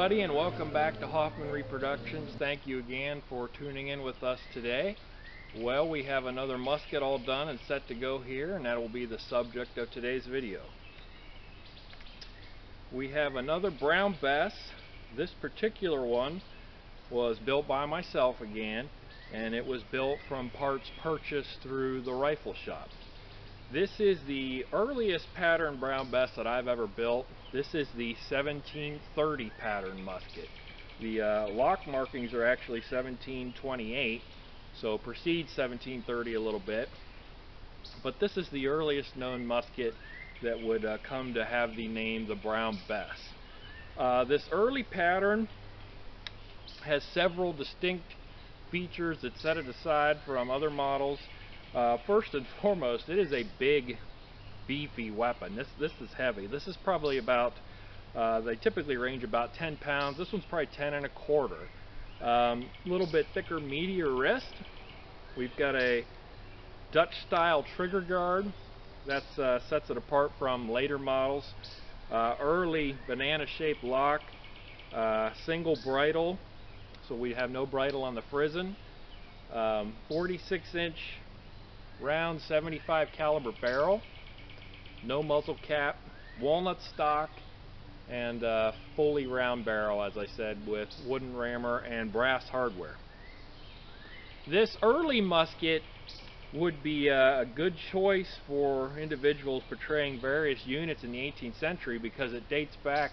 everybody, and welcome back to Hoffman Reproductions. Thank you again for tuning in with us today. Well, we have another musket all done and set to go here, and that will be the subject of today's video. We have another Brown Bess. This particular one was built by myself again, and it was built from parts purchased through the rifle shop. This is the earliest pattern Brown Bess that I've ever built. This is the 1730 pattern musket. The lock markings are actually 1728, so precedes 1730 a little bit. But this is the earliest known musket that would come to have the name the Brown Bess. This early pattern has several distinct features that set it aside from other models. First and foremost, it is a big, beefy weapon. This is heavy. This is probably about, they typically range about 10 pounds. This one's probably 10 1/4. A little bit thicker, meatier wrist. We've got a Dutch style trigger guard. That sets it apart from later models. Early banana shaped lock. Single bridle, so we have no bridle on the frizzen. 46-inch round 75 caliber barrel, no muzzle cap, walnut stock, and fully round barrel, as I said, with wooden rammer and brass hardware. This early musket would be a good choice for individuals portraying various units in the 18th century because it dates back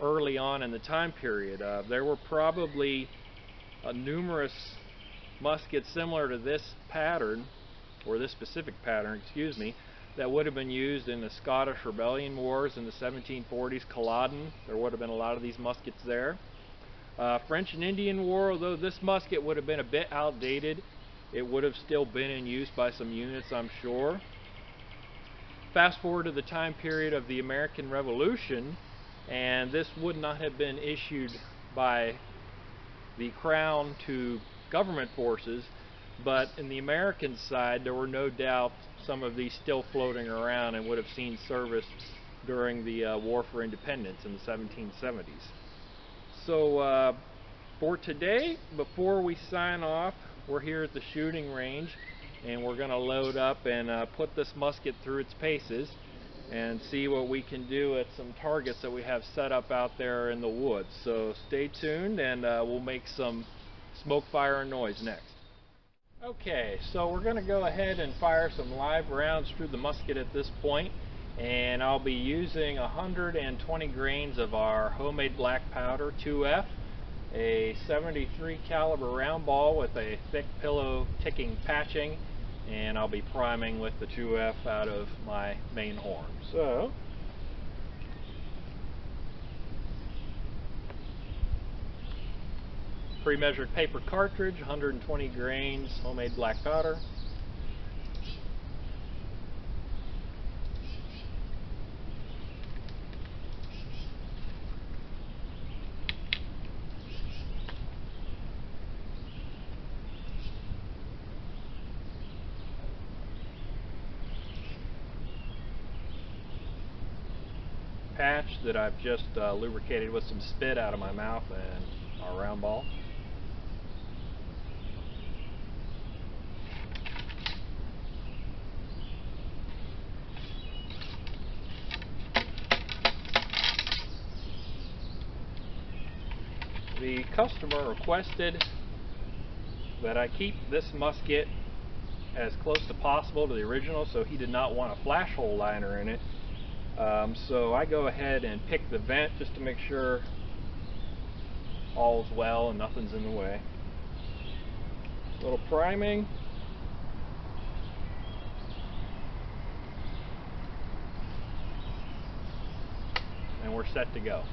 early on in the time period. There were probably numerous muskets similar to this pattern, or this specific pattern, excuse me, that would have been used in the Scottish Rebellion Wars in the 1740s. Culloden, there would have been a lot of these muskets there. French and Indian War, although this musket would have been a bit outdated, it would have still been in use by some units, I'm sure. Fast forward to the time period of the American Revolution, and this would not have been issued by the Crown to government forces, but in the American side there were no doubt some of these still floating around and would have seen service during the War for Independence in the 1770s. So for today, before we sign off, we're here at the shooting range and we're going to load up and put this musket through its paces and see what we can do at some targets that we have set up out there in the woods. So stay tuned, and we'll make some smoke, fire, and noise next. Okay, so we're going to go ahead and fire some live rounds through the musket at this point, and I'll be using 120 grains of our homemade black powder 2F, a 73 caliber round ball with a thick pillow ticking patching, and I'll be priming with the 2F out of my main horn. So pre-measured paper cartridge, 120 grains homemade black powder. Patch that I've just lubricated with some spit out of my mouth and our round ball. The customer requested that I keep this musket as close as possible to the original, so he did not want a flash hole liner in it. So I go ahead and pick the vent just to make sure all's well and nothing's in the way. A little priming. And we're set to go.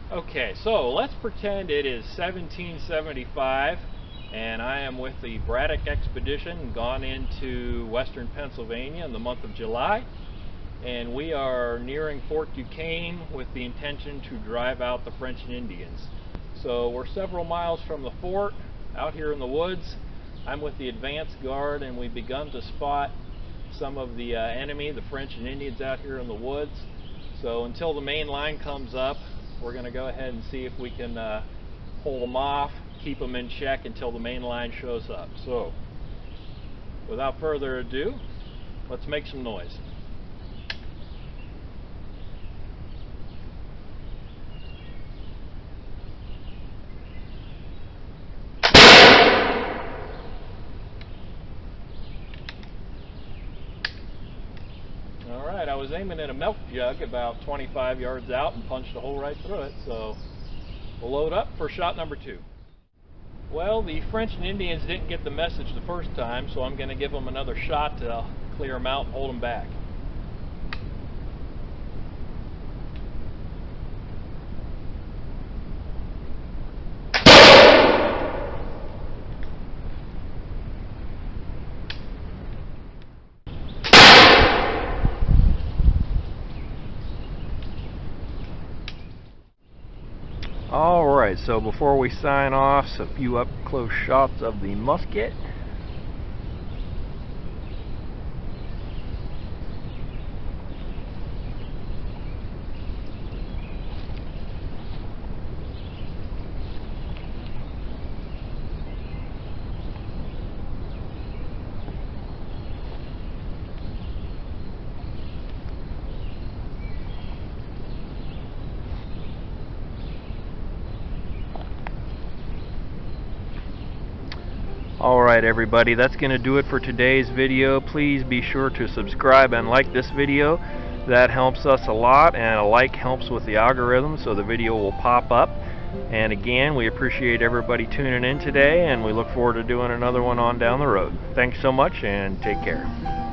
Okay, so let's pretend it is 1775 and I am with the Braddock expedition, gone into western Pennsylvania in the month of July, and we are nearing Fort Duquesne with the intention to drive out the French and Indians. So we're several miles from the fort, out here in the woods. I'm with the advance guard, and we've begun to spot some of the enemy, the French and Indians, out here in the woods. So until the main line comes up, we're going to go ahead and see if we can hold them off, keep them in check until the main line shows up. So, without further ado, let's make some noise. Alright, I was aiming at a milk jug about 25 yards out and punched a hole right through it, so we'll load up for shot number 2. Well, the French and Indians didn't get the message the first time, so I'm going to give them another shot to clear them out and hold them back. Alright, so before we sign off, a few up close shots of the musket. Alright everybody, that's going to do it for today's video. Please be sure to subscribe and like this video. That helps us a lot, and a like helps with the algorithm, so the video will pop up. And again, we appreciate everybody tuning in today, and we look forward to doing another one on down the road. Thanks so much, and take care.